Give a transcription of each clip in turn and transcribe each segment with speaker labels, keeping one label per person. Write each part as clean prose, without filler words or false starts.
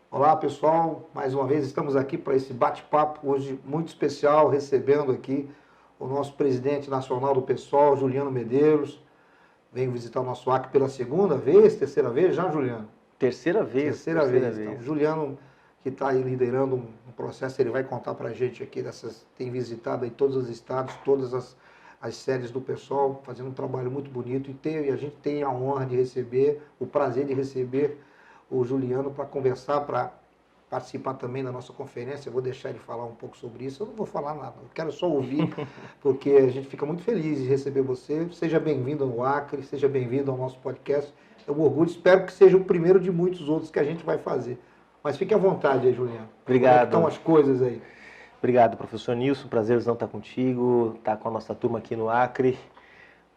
Speaker 1: Olá pessoal, mais uma vez estamos aqui para esse bate-papo hoje muito especial, recebendo aqui o nosso presidente nacional do PSOL, Juliano Medeiros. Venho visitar o nosso Acre pela segunda vez, terceira vez já, Juliano?
Speaker 2: Terceira vez.
Speaker 1: Terceira vez. Então, Juliano, que está aí liderando um processo, ele vai contar para a gente aqui, tem visitado aí todos os estados, todas as sedes do PSOL, fazendo um trabalho muito bonito e a gente tem a honra de receber, o prazer de receber o Juliano para conversar, para participar também da nossa conferência. Eu vou deixar ele falar um pouco sobre isso. Eu não vou falar nada, eu quero só ouvir, porque a gente fica muito feliz de receber você. Seja bem-vindo ao Acre, seja bem-vindo ao nosso podcast. É um orgulho, espero que seja o primeiro de muitos outros que a gente vai fazer. Mas fique à vontade aí, Juliano.
Speaker 2: Obrigado.
Speaker 1: Como é que estão as coisas aí?
Speaker 2: Obrigado, professor Nilson. Prazerzão estar contigo, estar com a nossa turma aqui no Acre.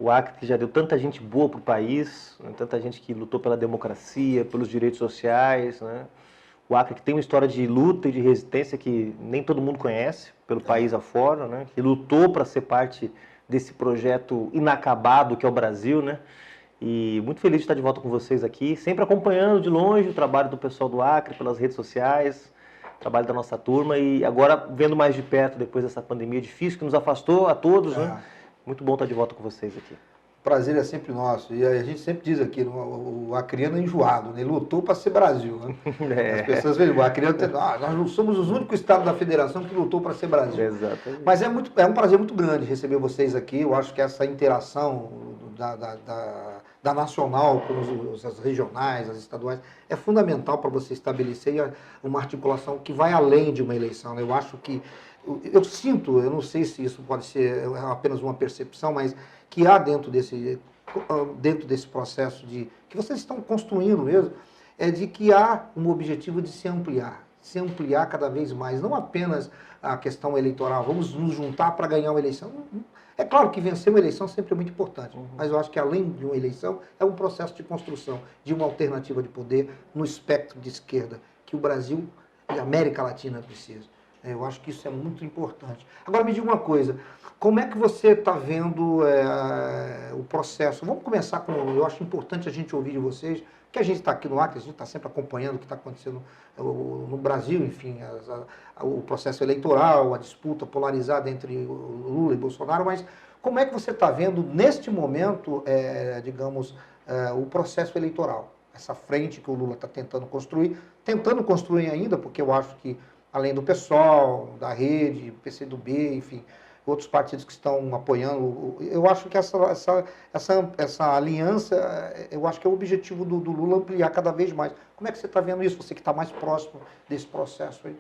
Speaker 2: O Acre que já deu tanta gente boa para o país, né? Tanta gente que lutou pela democracia, pelos direitos sociais, né? O Acre que tem uma história de luta e de resistência que nem todo mundo conhece, pelo país afora, né? Que lutou para ser parte desse projeto inacabado que é o Brasil, né? E muito feliz de estar de volta com vocês aqui, sempre acompanhando de longe o trabalho do pessoal do Acre, pelas redes sociais, o trabalho da nossa turma, e agora vendo mais de perto depois dessa pandemia difícil que nos afastou a todos, né? Muito bom estar de volta com vocês aqui.
Speaker 1: O prazer é sempre nosso. E a gente sempre diz aqui, o acreano é enjoado, né? Ele lutou para ser Brasil, né? As pessoas veem, o acreano nós não somos os únicos estados da federação que lutou para ser Brasil.
Speaker 2: Exatamente.
Speaker 1: Mas é um prazer muito grande receber vocês aqui. Eu acho que essa interação da nacional com as regionais, as estaduais, é fundamental para você estabelecer uma articulação que vai além de uma eleição, né? Eu acho que eu sinto, eu não sei se isso pode ser apenas uma percepção, mas que há dentro desse processo que vocês estão construindo mesmo, é de que há um objetivo de se ampliar cada vez mais, não apenas a questão eleitoral, vamos nos juntar para ganhar uma eleição. É claro que vencer uma eleição sempre é muito importante, mas eu acho que além de uma eleição, é um processo de construção de uma alternativa de poder no espectro de esquerda, que o Brasil e a América Latina precisam. Eu acho que isso é muito importante. Agora me diga uma coisa, como é que você está vendo o processo? Vamos começar com, eu acho importante a gente ouvir de vocês, que a gente está aqui no Acre, a gente está sempre acompanhando o que está acontecendo no Brasil, enfim, o processo eleitoral, a disputa polarizada entre Lula e Bolsonaro, mas como é que você está vendo neste momento, digamos, o processo eleitoral? Essa frente que o Lula está tentando construir ainda, porque eu acho que além do PSOL, da Rede, PCdoB, enfim, outros partidos que estão apoiando. Eu acho que essa aliança, eu acho que é o objetivo do Lula ampliar cada vez mais. Como é que você está vendo isso, você que está mais próximo desse processo aí?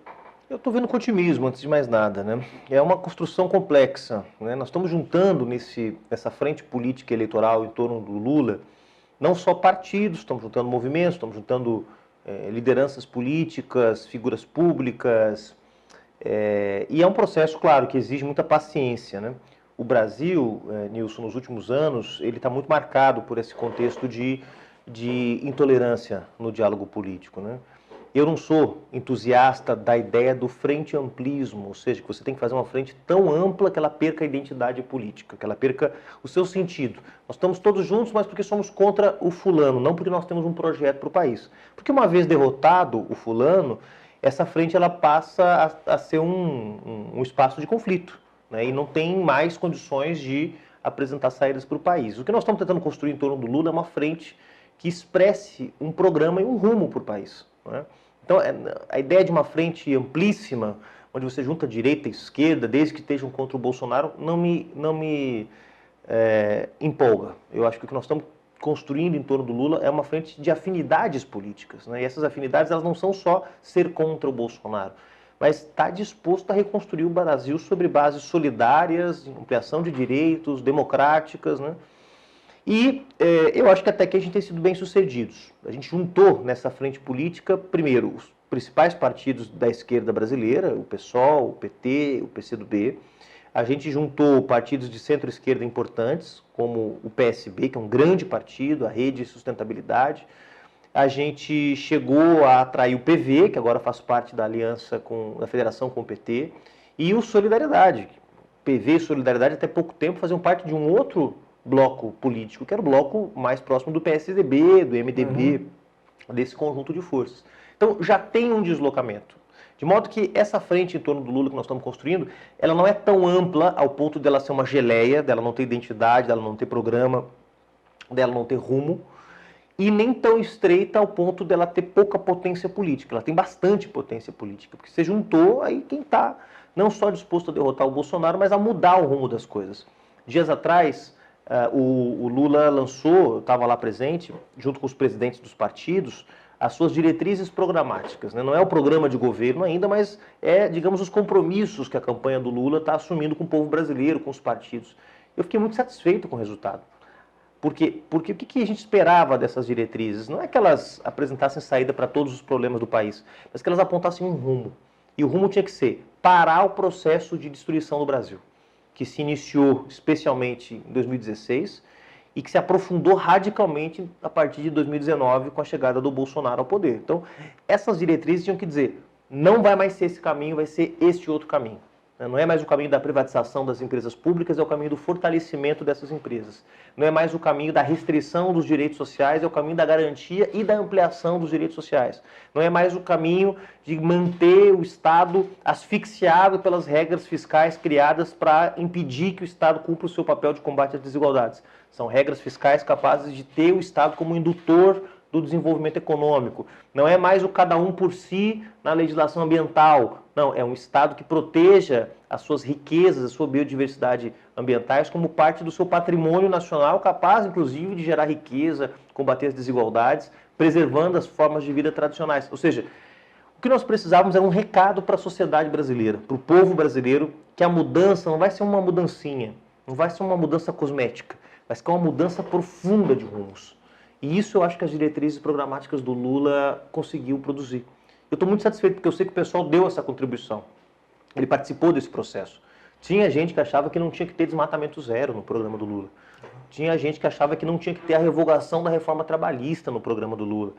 Speaker 2: Eu estou vendo com otimismo, antes de mais nada, né? É uma construção complexa, né? Nós estamos juntando nessa frente política eleitoral em torno do Lula, não só partidos, estamos juntando movimentos, estamos juntando lideranças políticas, figuras públicas, e é um processo, claro, que exige muita paciência, né? O Brasil, Nilson, nos últimos anos, ele está muito marcado por esse contexto de intolerância no diálogo político, né? Eu não sou entusiasta da ideia do frente amplismo, ou seja, que você tem que fazer uma frente tão ampla que ela perca a identidade política, que ela perca o seu sentido. Nós estamos todos juntos, mas porque somos contra o fulano, não porque nós temos um projeto para o país. Porque uma vez derrotado o fulano, essa frente ela passa a ser um espaço de conflito, né? E não tem mais condições de apresentar saídas para o país. O que nós estamos tentando construir em torno do Lula é uma frente que expresse um programa e um rumo para o país, né? Então, a ideia de uma frente amplíssima, onde você junta direita e esquerda, desde que estejam contra o Bolsonaro, não me empolga. Eu acho que o que nós estamos construindo em torno do Lula é uma frente de afinidades políticas, né? E essas afinidades elas não são só ser contra o Bolsonaro, mas estar disposto a reconstruir o Brasil sobre bases solidárias, ampliação de direitos, democráticas, né? E eu acho que até que a gente tem sido bem sucedidos. A gente juntou nessa frente política, primeiro, os principais partidos da esquerda brasileira, o PSOL, o PT, o PCdoB. A gente juntou partidos de centro-esquerda importantes, como o PSB, que é um grande partido, a Rede Sustentabilidade. A gente chegou a atrair o PV, que agora faz parte da aliança da federação com o PT, e o Solidariedade. PV e Solidariedade, até pouco tempo, faziam parte de um outro bloco político, que era o bloco mais próximo do PSDB, do MDB, desse conjunto de forças. Então já tem um deslocamento. De modo que essa frente em torno do Lula que nós estamos construindo, ela não é tão ampla ao ponto dela ser uma geleia, dela não ter identidade, dela não ter programa, dela não ter rumo, e nem tão estreita ao ponto dela ter pouca potência política. Ela tem bastante potência política, porque você juntou aí quem está não só disposto a derrotar o Bolsonaro, mas a mudar o rumo das coisas. Dias atrás, o Lula lançou, eu estava lá presente, junto com os presidentes dos partidos, as suas diretrizes programáticas, né? Não é o programa de governo ainda, mas é, digamos, os compromissos que a campanha do Lula está assumindo com o povo brasileiro, com os partidos. Eu fiquei muito satisfeito com o resultado. Porque o que a gente esperava dessas diretrizes? Não é que elas apresentassem saída para todos os problemas do país, mas que elas apontassem um rumo. E o rumo tinha que ser parar o processo de destruição do Brasil, que se iniciou especialmente em 2016 e que se aprofundou radicalmente a partir de 2019 com a chegada do Bolsonaro ao poder. Então, essas diretrizes tinham que dizer, não vai mais ser esse caminho, vai ser este outro caminho. Não é mais o caminho da privatização das empresas públicas, é o caminho do fortalecimento dessas empresas. Não é mais o caminho da restrição dos direitos sociais, é o caminho da garantia e da ampliação dos direitos sociais. Não é mais o caminho de manter o Estado asfixiado pelas regras fiscais criadas para impedir que o Estado cumpra o seu papel de combate às desigualdades. São regras fiscais capazes de ter o Estado como indutor do desenvolvimento econômico. Não é mais o cada um por si na legislação ambiental. Não, é um Estado que proteja as suas riquezas, a sua biodiversidade ambientais como parte do seu patrimônio nacional, capaz, inclusive, de gerar riqueza, combater as desigualdades, preservando as formas de vida tradicionais. Ou seja, o que nós precisávamos era um recado para a sociedade brasileira, para o povo brasileiro, que a mudança não vai ser uma mudancinha, não vai ser uma mudança cosmética, vai ser uma mudança profunda de rumos. E isso eu acho que as diretrizes programáticas do Lula conseguiu produzir. Eu estou muito satisfeito porque eu sei que o pessoal deu essa contribuição. Ele participou desse processo. Tinha gente que achava que não tinha que ter desmatamento zero no programa do Lula. Tinha gente que achava que não tinha que ter a revogação da reforma trabalhista no programa do Lula.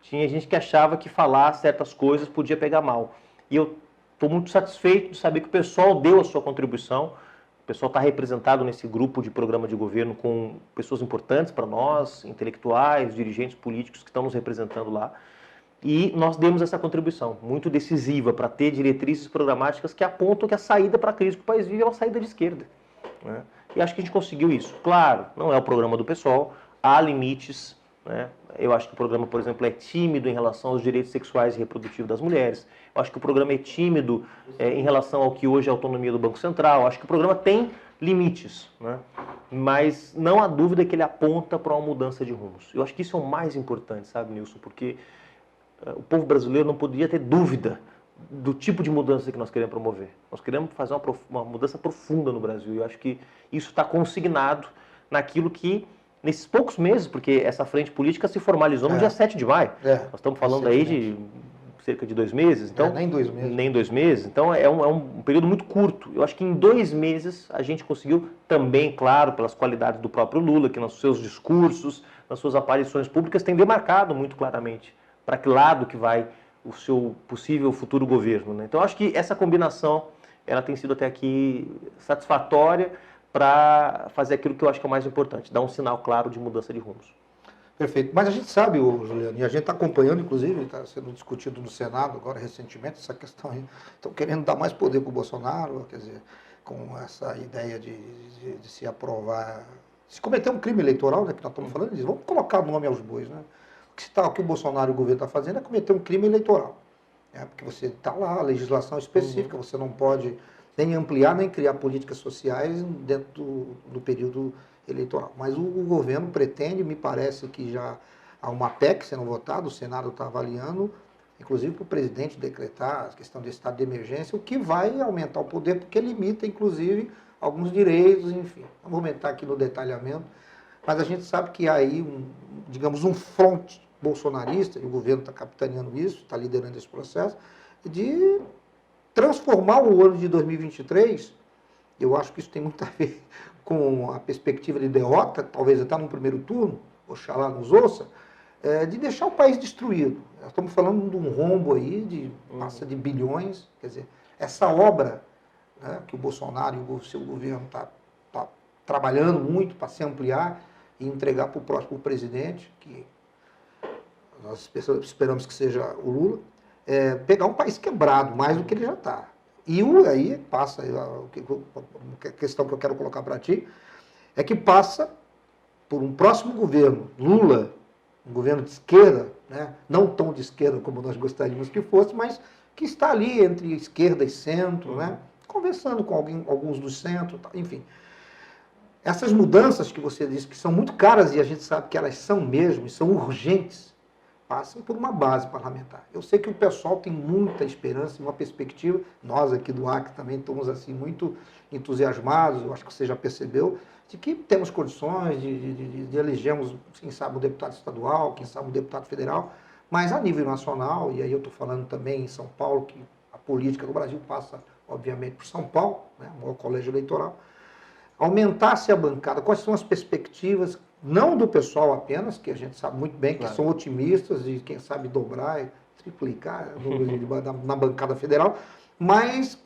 Speaker 2: Tinha gente que achava que falar certas coisas podia pegar mal. E eu estou muito satisfeito de saber que o pessoal deu a sua contribuição. O pessoal está representado nesse grupo de programa de governo com pessoas importantes para nós, intelectuais, dirigentes políticos que estão nos representando lá. E nós demos essa contribuição muito decisiva para ter diretrizes programáticas que apontam que a saída para a crise que o país vive é uma saída de esquerda, né? E acho que a gente conseguiu isso. Claro, não é o programa do PSOL, há limites, né? Eu acho que o programa, por exemplo, é tímido em relação aos direitos sexuais e reprodutivos das mulheres. Eu acho que o programa é tímido em relação ao que hoje é a autonomia do Banco Central. Eu acho que o programa tem limites, né? Mas não há dúvida que ele aponta para uma mudança de rumos. Eu acho que isso é o mais importante, sabe, Nilson? Porque o povo brasileiro não podia ter dúvida do tipo de mudança que nós queremos promover. Nós queremos fazer uma mudança profunda no Brasil. E eu acho que isso está consignado naquilo que, nesses poucos meses, porque essa frente política se formalizou no dia 7 de maio. Nós estamos falando aí de cerca de 2 meses. Então,
Speaker 1: nem 2 meses.
Speaker 2: Nem 2 meses. Então, é um período muito curto. Eu acho que em 2 meses a gente conseguiu, também, claro, pelas qualidades do próprio Lula, que nos seus discursos, nas suas aparições públicas, tem demarcado muito claramente para que lado que vai o seu possível futuro governo, né? Então, acho que essa combinação ela tem sido até aqui satisfatória para fazer aquilo que eu acho que é o mais importante, dar um sinal claro de mudança de rumos.
Speaker 1: Perfeito. Mas a gente sabe, Juliano, e a gente está acompanhando, inclusive, está sendo discutido no Senado agora recentemente, essa questão aí. Estão querendo dar mais poder para o Bolsonaro, quer dizer, com essa ideia de se aprovar, se cometer um crime eleitoral, né, que nós estamos falando, eles vamos colocar o nome aos bois, né? O que o Bolsonaro e o governo estão fazendo é cometer um crime eleitoral. Né? Porque você está lá, a legislação específica, você não pode nem ampliar, nem criar políticas sociais dentro do período eleitoral. Mas o governo pretende, me parece que já há uma PEC sendo votada, o Senado está avaliando, inclusive para o presidente decretar a questão de estado de emergência, o que vai aumentar o poder, porque limita, inclusive, alguns direitos, enfim. Não vou aumentar aqui no detalhamento, mas a gente sabe que há aí, digamos, um fronte bolsonarista, e o governo está capitaneando isso, está liderando esse processo, de transformar o ano de 2023, eu acho que isso tem muito a ver com a perspectiva de derrota, talvez até no primeiro turno, oxalá nos ouça, de deixar o país destruído. Nós estamos falando de um rombo aí, de massa de bilhões, quer dizer, essa obra, né, que o Bolsonaro e o seu governo está trabalhando muito para se ampliar e entregar para o próximo presidente, que nós esperamos que seja o Lula, pegar um país quebrado, mais do que ele já está. E aí passa, a questão que eu quero colocar para ti, é que passa por um próximo governo, Lula, um governo de esquerda, né? Não tão de esquerda como nós gostaríamos que fosse, mas que está ali entre esquerda e centro, né? Conversando com alguns do centro, enfim. Essas mudanças que você disse que são muito caras e a gente sabe que elas são mesmo, e são urgentes, passam por uma base parlamentar. Eu sei que o pessoal tem muita esperança e uma perspectiva, nós aqui do Acre também estamos assim muito entusiasmados, eu acho que você já percebeu, de que temos condições de elegermos, quem sabe, um deputado estadual, quem sabe, um deputado federal, mas a nível nacional, e aí eu estou falando também em São Paulo, que a política do Brasil passa, obviamente, por São Paulo, né, o maior colégio eleitoral, aumentasse a bancada, quais são as perspectivas, não do pessoal apenas, que a gente sabe muito bem, que são otimistas e quem sabe dobrar e triplicar na bancada federal, mas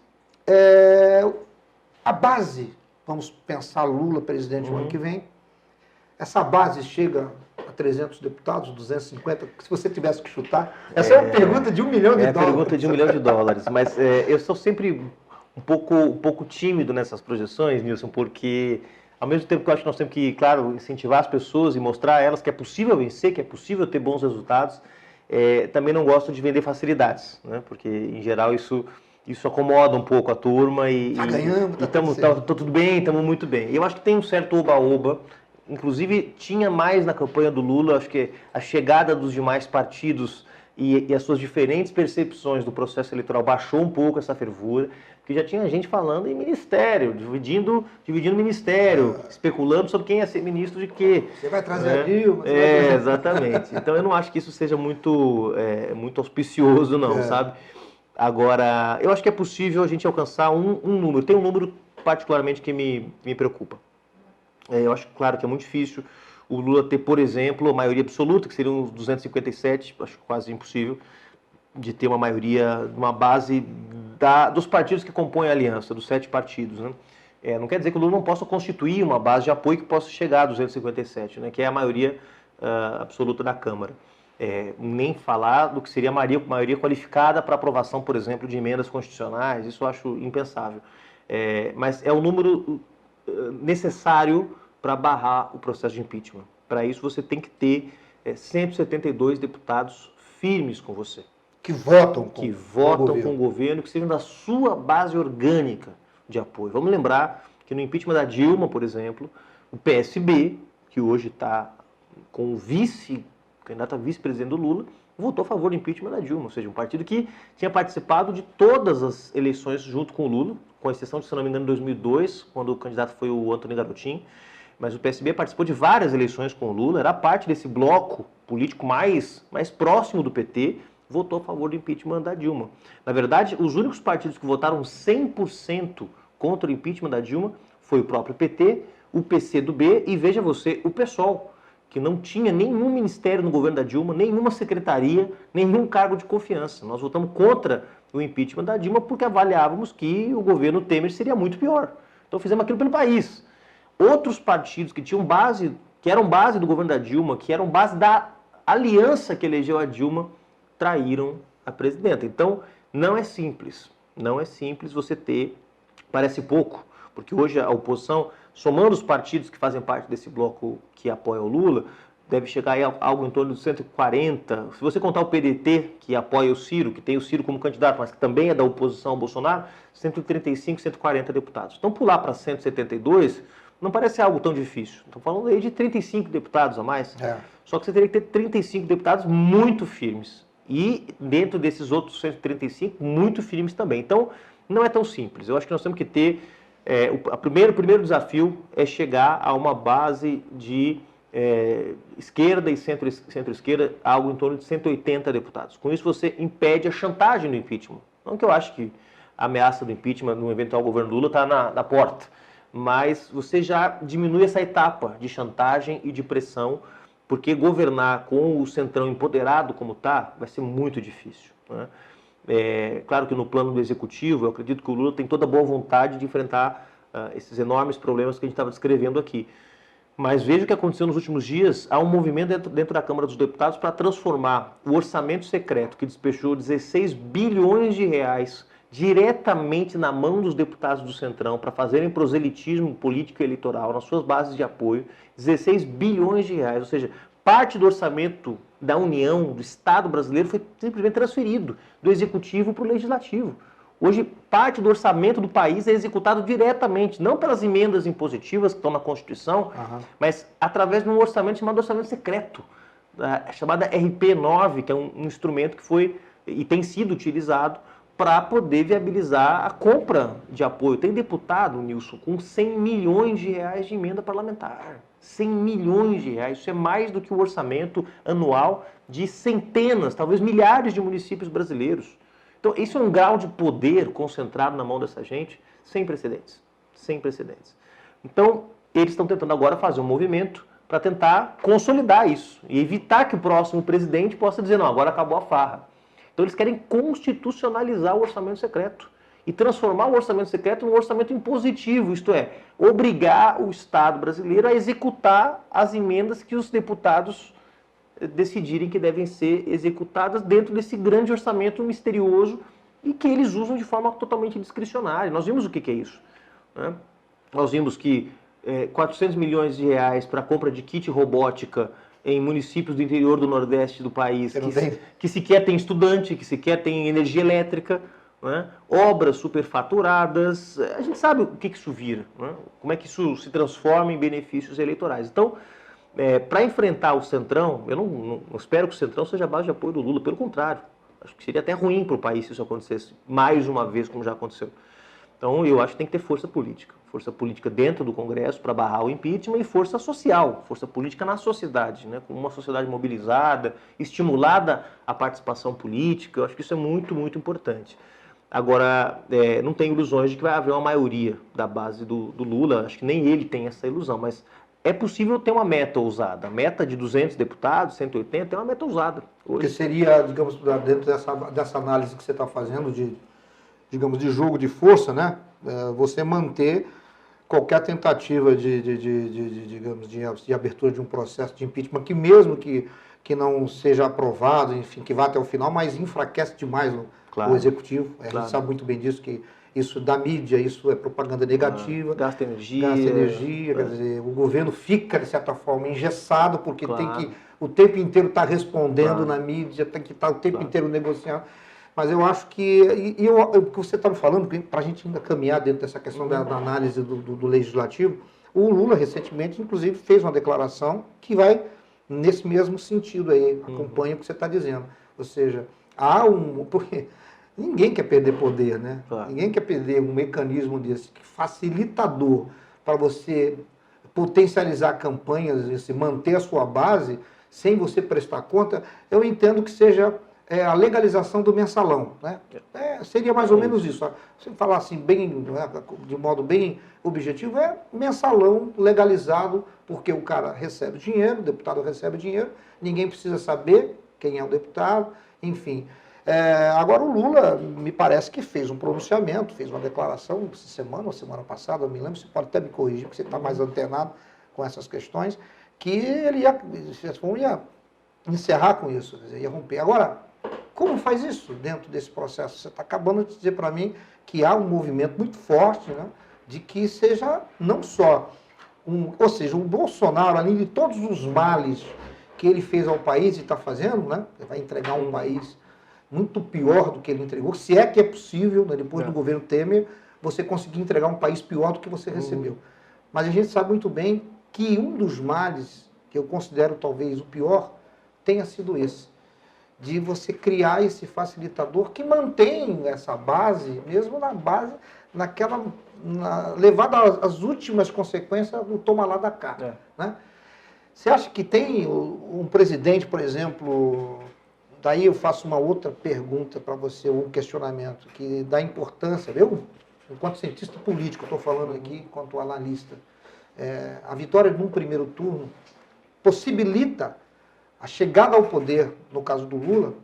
Speaker 1: a base, vamos pensar Lula presidente no ano que vem, essa base chega a 300 deputados, 250, se você tivesse que chutar, essa é uma pergunta de $1 milhão.
Speaker 2: É a pergunta de $1 milhão, mas eu sou sempre um pouco tímido nessas projeções, Nilson, porque ao mesmo tempo que eu acho que nós temos que, claro, incentivar as pessoas e mostrar a elas que é possível vencer, que é possível ter bons resultados, também não gosto de vender facilidades, né? Porque, em geral, isso acomoda um pouco a turma e
Speaker 1: ganhamos,
Speaker 2: tá tudo bem, estamos muito bem. Eu acho que tem um certo oba-oba, inclusive tinha mais na campanha do Lula, acho que a chegada dos demais partidos e as suas diferentes percepções do processo eleitoral baixou um pouco essa fervura, porque já tinha gente falando em ministério, dividindo ministério, especulando sobre quem ia ser ministro de quê.
Speaker 1: Você vai trazer a Dilma.
Speaker 2: Exatamente. Então eu não acho que isso seja muito auspicioso, não, sabe? Agora, eu acho que é possível a gente alcançar um número. Tem um número particularmente que me preocupa. Eu acho, claro, que é muito difícil o Lula ter, por exemplo, a maioria absoluta, que seriam os 257, acho quase impossível, de ter uma maioria, uma base dos partidos que compõem a aliança, dos 7 partidos, né? Não quer dizer que o Lula não possa constituir uma base de apoio que possa chegar a 257, né? Que é a maioria absoluta da Câmara. Nem falar do que seria a maioria qualificada para aprovação, por exemplo, de emendas constitucionais, isso eu acho impensável. Mas é o número necessário para barrar o processo de impeachment. Para isso você tem que ter 172 deputados firmes com você.
Speaker 1: Que votam
Speaker 2: com o governo, que sejam da sua base orgânica de apoio. Vamos lembrar que no impeachment da Dilma, por exemplo, o PSB, que hoje está com o candidato a vice-presidente do Lula, votou a favor do impeachment da Dilma, ou seja, um partido que tinha participado de todas as eleições junto com o Lula, com exceção de, se não me engano, em 2002, quando o candidato foi o Antony Garotinho, mas o PSB participou de várias eleições com o Lula, era parte desse bloco político mais próximo do PT, votou a favor do impeachment da Dilma. Na verdade, os únicos partidos que votaram 100% contra o impeachment da Dilma foi o próprio PT, o PCdoB e, veja você, o PSOL, que não tinha nenhum ministério no governo da Dilma, nenhuma secretaria, nenhum cargo de confiança. Nós votamos contra o impeachment da Dilma porque avaliávamos que o governo Temer seria muito pior. Então fizemos aquilo pelo país. Outros partidos que tinham base, que eram base do governo da Dilma, que eram base da aliança que elegeu a Dilma, traíram a presidenta. Então, não é simples você ter, parece pouco, porque hoje a oposição, somando os partidos que fazem parte desse bloco que apoia o Lula, deve chegar a algo em torno de 140. Se você contar o PDT, que apoia o Ciro, que tem o Ciro como candidato, mas que também é da oposição ao Bolsonaro, 135, 140 deputados. Então, pular para 172 não parece algo tão difícil. Estou falando aí de 35 deputados a mais. Só que você teria que ter 35 deputados muito firmes. E dentro desses outros 135, muito firmes também. Então, não é tão simples. Eu acho que nós temos que ter... o primeiro desafio é chegar a uma base de esquerda e centro-esquerda, algo em torno de 180 deputados. Com isso, você impede a chantagem do impeachment. Não que eu acho que a ameaça do impeachment no eventual governo Lula está na porta, mas você já diminui essa etapa de chantagem e de pressão, porque governar com o centrão empoderado como está, vai ser muito difícil, né? Claro que no plano do executivo, eu acredito que o Lula tem toda a boa vontade de enfrentar esses enormes problemas que a gente estava descrevendo aqui. Mas veja o que aconteceu nos últimos dias. Há um movimento dentro da Câmara dos Deputados para transformar o orçamento secreto, que despejou 16 bilhões de reais diretamente na mão dos deputados do Centrão para fazerem proselitismo político e eleitoral nas suas bases de apoio, 16 bilhões de reais, ou seja, parte do orçamento da União, do Estado brasileiro, foi simplesmente transferido do Executivo para o Legislativo. Hoje, parte do orçamento do país é executado diretamente, não pelas emendas impositivas que estão na Constituição, mas através de um orçamento chamado orçamento secreto, chamada RP9, que é um instrumento que foi e tem sido utilizado para poder viabilizar a compra de apoio. Tem deputado, Nilson, com 100 milhões de reais de emenda parlamentar. 100 milhões de reais. Isso é mais do que o orçamento anual de centenas, talvez milhares de municípios brasileiros. Então, isso é um grau de poder concentrado na mão dessa gente sem precedentes. Sem precedentes. Então, eles estão tentando agora fazer um movimento para tentar consolidar isso e evitar que o próximo presidente possa dizer, não, agora acabou a farra. Então, eles querem constitucionalizar o orçamento secreto e transformar o orçamento secreto num orçamento impositivo, isto é, obrigar o Estado brasileiro a executar as emendas que os deputados decidirem que devem ser executadas dentro desse grande orçamento misterioso e que eles usam de forma totalmente discricionária. Nós vimos o que é isso, né? Nós vimos que 400 milhões de reais para a compra de kit robótica em municípios do interior do Nordeste do país, que sequer tem estudante, que sequer tem energia elétrica, né? Obras superfaturadas, a gente sabe o que isso vira, né? Como é que isso se transforma em benefícios eleitorais. Então, para enfrentar o Centrão, eu não espero que o Centrão seja a base de apoio do Lula, pelo contrário, acho que seria até ruim para o país se isso acontecesse mais uma vez, como já aconteceu. Então, eu acho que tem que ter força política dentro do Congresso para barrar o impeachment e força social, força política na sociedade, né? Com uma sociedade mobilizada, estimulada à participação política, eu acho que isso é muito, muito importante. Agora, não tenho ilusões de que vai haver uma maioria da base do Lula, acho que nem ele tem essa ilusão, mas é possível ter uma meta ousada. A meta de 200 deputados, 180, é uma meta ousada.
Speaker 1: Porque seria, digamos, dentro dessa análise que você está fazendo, de jogo de força, né? Você manter qualquer tentativa de abertura de um processo de impeachment, que mesmo que não seja aprovado, enfim, que vá até o final, mas enfraquece demais o Executivo. A gente sabe muito bem disso, que isso da mídia, isso é propaganda negativa.
Speaker 2: Gasta energia.
Speaker 1: Quer dizer, o governo fica, de certa forma, engessado, porque tem que o tempo inteiro estar respondendo na mídia, tem que estar o tempo inteiro negociando. Mas eu acho que, o que você está me falando, para a gente ainda caminhar dentro dessa questão da análise do legislativo, o Lula recentemente, inclusive, fez uma declaração que vai nesse mesmo sentido aí, acompanha o que você está dizendo. Ou seja, porque ninguém quer perder poder, né? Ninguém quer perder um mecanismo desse, facilitador para você potencializar campanhas, manter a sua base, sem você prestar conta. Eu entendo que seja a legalização do mensalão, né? Seria mais ou menos isso. Se falar assim, de modo bem objetivo, é mensalão legalizado, porque o cara recebe dinheiro, o deputado recebe dinheiro, ninguém precisa saber quem é o deputado, enfim. Agora o Lula, me parece que fez um pronunciamento, fez uma declaração essa semana ou semana passada, eu me lembro, você pode até me corrigir, porque você está mais antenado com essas questões, que ele ia encerrar com isso, quer dizer, ia romper. Agora, como faz isso dentro desse processo? Você está acabando de dizer para mim que há um movimento muito forte, né, de que seja não só ou seja, o Bolsonaro, além de todos os males que ele fez ao país e está fazendo, né, ele vai entregar um país muito pior do que ele entregou, se é que é possível, né, depois do governo Temer, você conseguir entregar um país pior do que você recebeu. Mas a gente sabe muito bem que um dos males, que eu considero talvez o pior, tenha sido esse, de você criar esse facilitador que mantém essa base, mesmo na base, levada às últimas consequências do toma lá da cá. Né? Você acha que tem um presidente, por exemplo, daí eu faço uma outra pergunta para você, um questionamento, que dá importância, eu, enquanto cientista político, estou falando aqui, enquanto analista, a vitória num primeiro turno possibilita a chegada ao poder, no caso do Lula,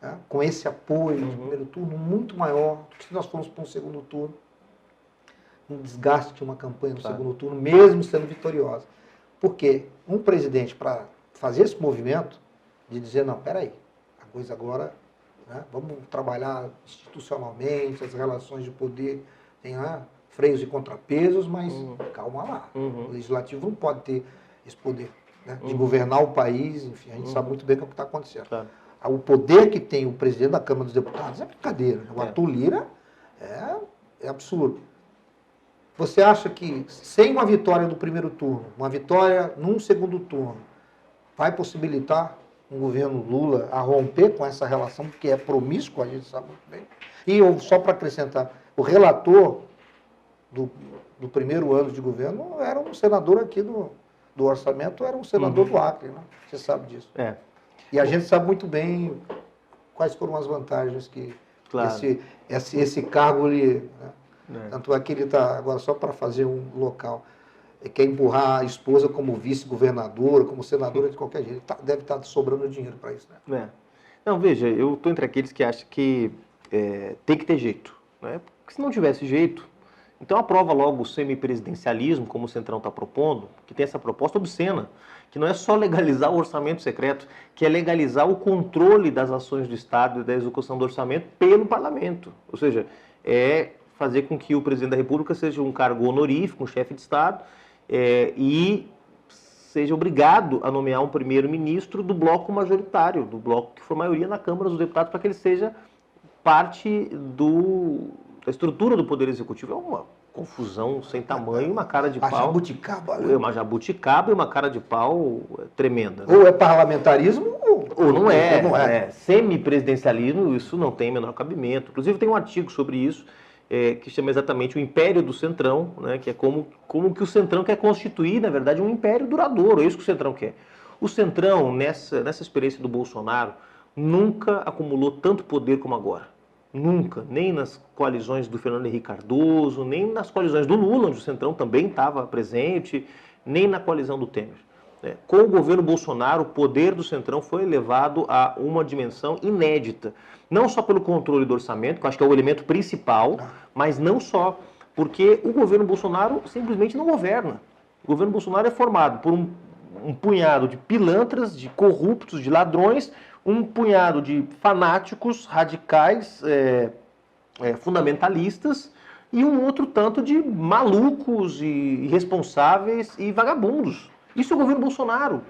Speaker 1: né, com esse apoio no primeiro turno muito maior do que se nós formos para um segundo turno, um desgaste de uma campanha no segundo turno, mesmo sendo vitoriosa. Porque um presidente, para fazer esse movimento, de dizer, não, peraí, a coisa agora, né, vamos trabalhar institucionalmente, as relações de poder, tem lá freios e contrapesos, mas calma lá. O legislativo não pode ter esse poder, né, de governar o país, enfim, a gente sabe muito bem o que está acontecendo.
Speaker 2: Claro.
Speaker 1: O poder que tem o presidente da Câmara dos Deputados é brincadeira. O Arthur Lira é absurdo. Você acha que sem uma vitória do primeiro turno, uma vitória num segundo turno, vai possibilitar um governo Lula a romper com essa relação que é promíscua, a gente sabe muito bem? E só para acrescentar, o relator do primeiro ano de governo era um senador aqui do orçamento, era um senador do Acre, né? Você sabe disso. E a gente sabe muito bem quais foram as vantagens que esse cargo lhe... Né? Tanto é que ele está agora só para fazer um local. Quer empurrar a esposa como vice-governadora, como senadora de qualquer jeito. Deve estar sobrando dinheiro para isso, né?
Speaker 2: Não, veja, eu estou entre aqueles que acham que tem que ter jeito. Né? Porque se não tivesse jeito, então aprova logo o semipresidencialismo, como o Centrão está propondo, que tem essa proposta obscena, que não é só legalizar o orçamento secreto, que é legalizar o controle das ações do Estado e da execução do orçamento pelo parlamento. Ou seja, é fazer com que o presidente da República seja um cargo honorífico, um chefe de Estado, e seja obrigado a nomear um primeiro-ministro do bloco majoritário, do bloco que for maioria na Câmara dos Deputados, para que ele seja parte da estrutura do Poder Executivo. É uma confusão sem tamanho, uma cara de pau.
Speaker 1: Jabuticaba, né?
Speaker 2: Uma jabuticaba e uma cara de pau tremenda. Né?
Speaker 1: Ou é parlamentarismo
Speaker 2: ou não é. Semipresidencialismo, isso não tem menor cabimento. Inclusive tem um artigo sobre isso, que chama exatamente o Império do Centrão, né, que é como que o Centrão quer constituir, na verdade, um império duradouro. É isso que o Centrão quer. O Centrão, nessa experiência do Bolsonaro, nunca acumulou tanto poder como agora. Nunca. Nem nas coalizões do Fernando Henrique Cardoso, nem nas coalizões do Lula, onde o Centrão também estava presente, nem na coalizão do Temer. Com o governo Bolsonaro, o poder do Centrão foi elevado a uma dimensão inédita. Não só pelo controle do orçamento, que eu acho que é o elemento principal, mas não só, porque o governo Bolsonaro simplesmente não governa. O governo Bolsonaro é formado por um punhado de pilantras, de corruptos, de ladrões, um punhado de fanáticos, radicais, fundamentalistas, e um outro tanto de malucos, e irresponsáveis e vagabundos. Isso é o governo Bolsonaro.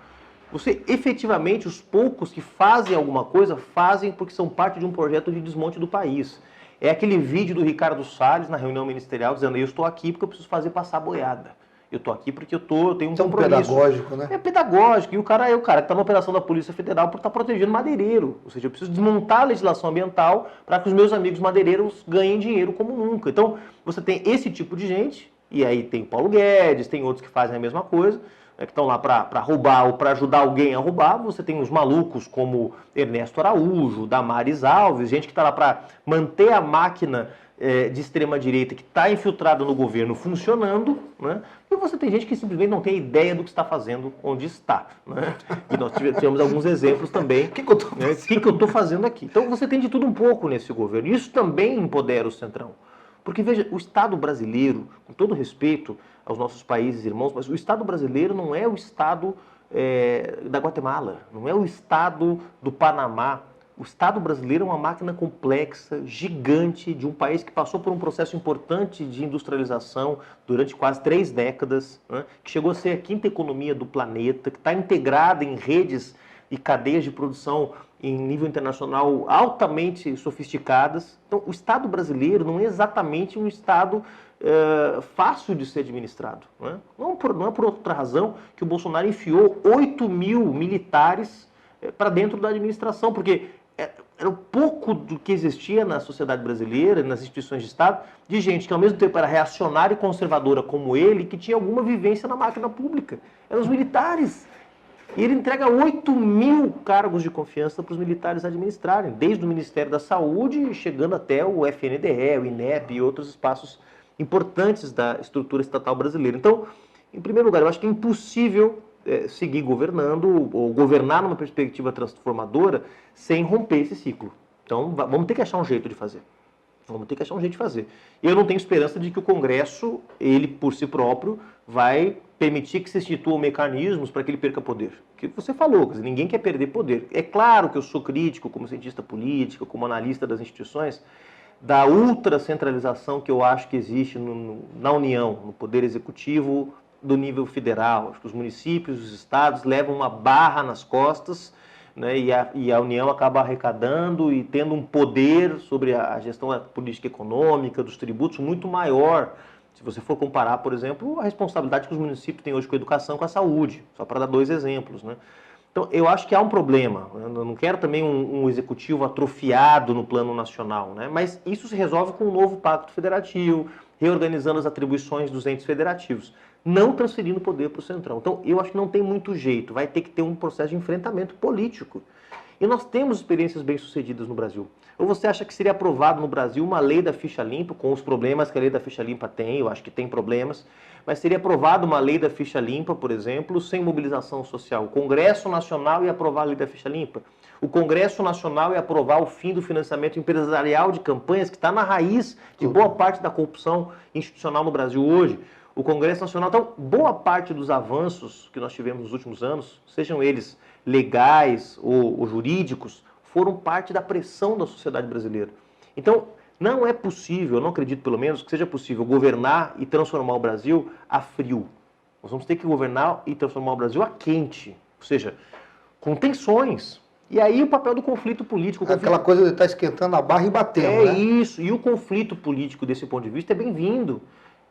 Speaker 2: Você, efetivamente, os poucos que fazem alguma coisa, fazem porque são parte de um projeto de desmonte do país. É aquele vídeo do Ricardo Salles na reunião ministerial dizendo: eu estou aqui porque eu preciso fazer passar a boiada. Eu estou aqui porque eu tenho um compromisso.
Speaker 1: Pedagógico, né?
Speaker 2: É pedagógico. E o cara que está na operação da Polícia Federal por estar protegendo madeireiro. Ou seja, eu preciso desmontar a legislação ambiental para que os meus amigos madeireiros ganhem dinheiro como nunca. Então, você tem esse tipo de gente, e aí tem Paulo Guedes, tem outros que fazem a mesma coisa, que estão lá para roubar ou para ajudar alguém a roubar. Você tem os malucos como Ernesto Araújo, Damares Alves, gente que está lá para manter a máquina de extrema-direita que está infiltrada no governo funcionando, né? E você tem gente que simplesmente não tem ideia do que está fazendo onde está. Né? E nós tivemos alguns exemplos também. O que eu estou fazendo aqui? Então você tem de tudo um pouco nesse governo. Isso também empodera o Centrão. Porque, veja, o Estado brasileiro, com todo respeito aos nossos países irmãos, mas o Estado brasileiro não é o Estado da Guatemala, não é o Estado do Panamá. O Estado brasileiro é uma máquina complexa, gigante, de um país que passou por um processo importante de industrialização durante quase 3 décadas, né, que chegou a ser a 5ª economia do planeta, que está integrada em redes e cadeias de produção em nível internacional altamente sofisticadas. Então, o Estado brasileiro não é exatamente um Estado fácil de ser administrado. Né? Não é por outra razão que o Bolsonaro enfiou 8.000 militares para dentro da administração, porque era um pouco do que existia na sociedade brasileira, nas instituições de Estado, de gente que ao mesmo tempo era reacionária e conservadora como ele, que tinha alguma vivência na máquina pública. Eram os militares. E ele entrega 8.000 cargos de confiança para os militares administrarem, desde o Ministério da Saúde, chegando até o FNDE, o INEP e outros espaços importantes da estrutura estatal brasileira. Então, em primeiro lugar, eu acho que é impossível seguir governando ou governar numa perspectiva transformadora sem romper esse ciclo. Então, vamos ter que achar um jeito de fazer. Vamos ter que achar um jeito de fazer. Eu não tenho esperança de que o Congresso, ele por si próprio, vai permitir que se instituam mecanismos para que ele perca poder. O que você falou, quer dizer, ninguém quer perder poder. É claro que eu sou crítico, como cientista político, como analista das instituições, da ultracentralização que eu acho que existe na União, no Poder Executivo do nível federal. Acho que os municípios, os estados levam uma barra nas costas, né, e a União acaba arrecadando e tendo um poder sobre a gestão da política econômica, dos tributos, muito maior. Se você for comparar, por exemplo, a responsabilidade que os municípios têm hoje com a educação, com a saúde, só para dar 2 exemplos, né? Então, eu acho que há um problema. Eu não quero também um executivo atrofiado no plano nacional, né? Mas isso se resolve com um novo pacto federativo, reorganizando as atribuições dos entes federativos, não transferindo poder para o Centrão. Então, eu acho que não tem muito jeito. Vai ter que ter um processo de enfrentamento político. E nós temos experiências bem-sucedidas no Brasil. Ou você acha que seria aprovado no Brasil uma lei da ficha limpa, com os problemas que a lei da ficha limpa tem? Eu acho que tem problemas. Mas seria aprovada uma lei da ficha limpa, por exemplo, sem mobilização social. O Congresso Nacional ia aprovar a lei da ficha limpa. O Congresso Nacional ia aprovar o fim do financiamento empresarial de campanhas, que está na raiz de boa parte da corrupção institucional no Brasil hoje. O Congresso Nacional, então, boa parte dos avanços que nós tivemos nos últimos anos, sejam eles legais ou jurídicos, foram parte da pressão da sociedade brasileira. Então, não é possível, eu não acredito pelo menos, que seja possível governar e transformar o Brasil a frio. Nós vamos ter que governar e transformar o Brasil a quente, ou seja, com tensões. E aí o papel do conflito político...
Speaker 1: Aquela coisa de estar esquentando a barra e batendo, né?
Speaker 2: É isso, e o conflito político desse ponto de vista é bem-vindo.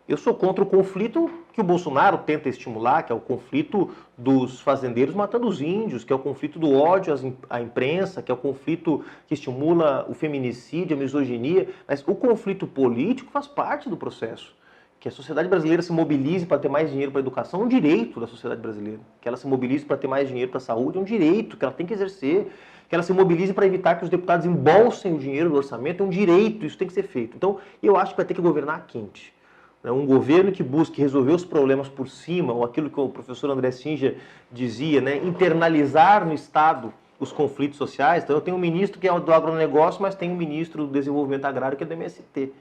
Speaker 2: Eu sou contra o conflito que o Bolsonaro tenta estimular, que é o conflito dos fazendeiros matando os índios, que é o conflito do ódio à imprensa, que é o conflito que estimula o feminicídio, a misoginia. Mas o conflito político faz parte do processo. Que a sociedade brasileira se mobilize para ter mais dinheiro para a educação é um direito da sociedade brasileira. Que ela se mobilize para ter mais dinheiro para a saúde é um direito que ela tem que exercer. Que ela se mobilize para evitar que os deputados embolsem o dinheiro do orçamento é um direito, isso tem que ser feito. Então, eu acho que vai ter que governar quente. Um governo que busque resolver os problemas por cima, ou aquilo que o professor André Singer dizia, né, internalizar no Estado os conflitos sociais. Então eu tenho um ministro que é do agronegócio, mas tenho um ministro do desenvolvimento agrário que é do MST.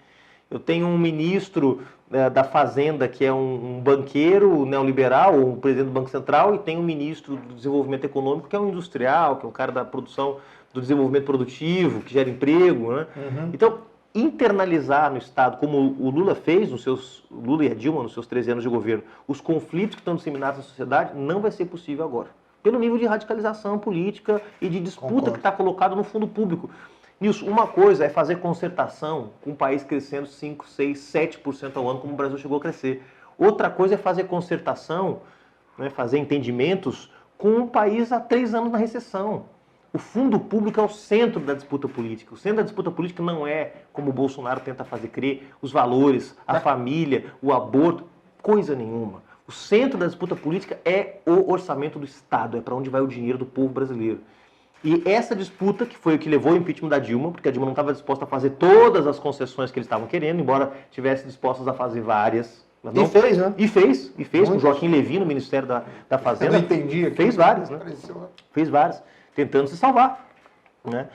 Speaker 2: Eu tenho um ministro da Fazenda que é um banqueiro neoliberal, ou um presidente do Banco Central, e tenho um ministro do desenvolvimento econômico que é um industrial, que é um cara da produção, do desenvolvimento produtivo, que gera emprego, né? Uhum. Então, internalizar no Estado, como o Lula fez, Lula e a Dilma, nos seus 13 anos de governo, os conflitos que estão disseminados na sociedade, não vai ser possível agora. Pelo nível de radicalização política e de disputa Concordo. Que está colocado no fundo público. Nilson, uma coisa é fazer concertação com um país crescendo 5, 6, 7% ao ano, como o Brasil chegou a crescer. Outra coisa é fazer concertação, né, fazer entendimentos com um país há 3 anos na recessão. O fundo público é o centro da disputa política. O centro da disputa política não é, como o Bolsonaro tenta fazer crer, os valores, a família, o aborto, coisa nenhuma. O centro da disputa política é o orçamento do Estado, é para onde vai o dinheiro do povo brasileiro. E essa disputa, que foi o que levou ao impeachment da Dilma, porque a Dilma não estava disposta a fazer todas as concessões que eles estavam querendo, embora tivesse dispostas a fazer várias. Mas não,
Speaker 1: e fez, né?
Speaker 2: E fez, com o Joaquim Levy no Ministério da Fazenda.
Speaker 1: Eu não entendi aqui.
Speaker 2: Fez várias, né? Fez várias. Tentando se salvar, né?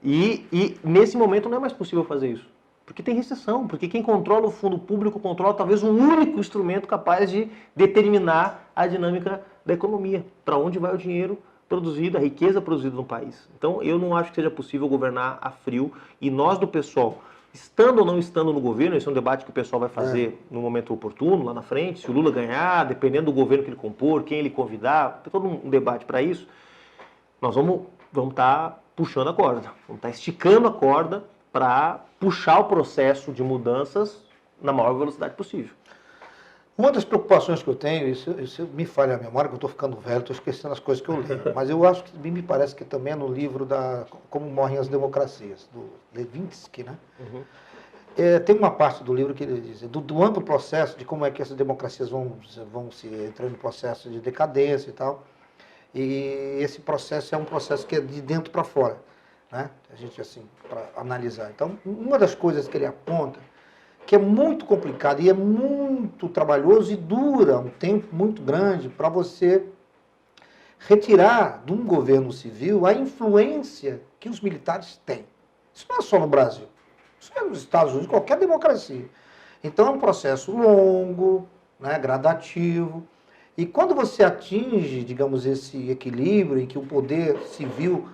Speaker 2: E nesse momento não é mais possível fazer isso, porque tem recessão, porque quem controla o fundo público controla talvez o único instrumento capaz de determinar a dinâmica da economia, para onde vai o dinheiro produzido, a riqueza produzida no país. Então eu não acho que seja possível governar a frio, e nós do PSOL, estando ou não estando no governo, esse é um debate que o pessoal vai fazer no momento oportuno, lá na frente, se o Lula ganhar, dependendo do governo que ele compor, quem ele convidar, tem todo um debate para isso. Nós vamos estar puxando a corda, vamos estar esticando a corda para puxar o processo de mudanças na maior velocidade possível.
Speaker 1: Uma das preocupações que eu tenho, isso me falha a memória, que eu estou ficando velho, estou esquecendo as coisas que eu leio, mas eu acho que me parece que também é no livro Como Morrem as Democracias, do Levinsky, né? Uhum. Tem uma parte do livro que ele diz do amplo processo de como é que essas democracias vão se entrando no processo de decadência e tal. E esse processo é um processo que é de dentro para fora, né? A gente, assim, para analisar. Então, uma das coisas que ele aponta, que é muito complicado e é muito trabalhoso e dura um tempo muito grande para você retirar de um governo civil a influência que os militares têm. Isso não é só no Brasil. Isso é nos Estados Unidos, qualquer democracia. Então é um processo longo, né, gradativo. E quando você atinge, digamos, esse equilíbrio em que o poder civil,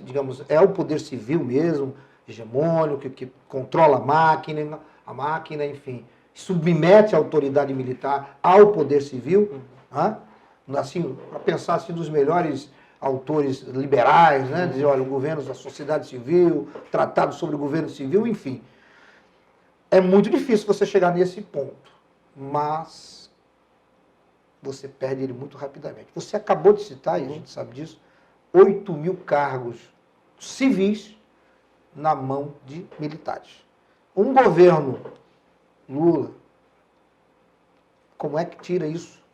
Speaker 1: digamos, é o poder civil mesmo, hegemônico, que controla a máquina, enfim, submete a autoridade militar ao poder civil, né? Assim, para pensar assim, dos melhores autores liberais, né? Dizer, olha, o governo da sociedade civil, tratado sobre o governo civil, enfim. É muito difícil você chegar nesse ponto, mas você perde ele muito rapidamente. Você acabou de citar, e a gente sabe disso, 8 mil cargos civis na mão de militares. Um governo Lula, como é que tira isso?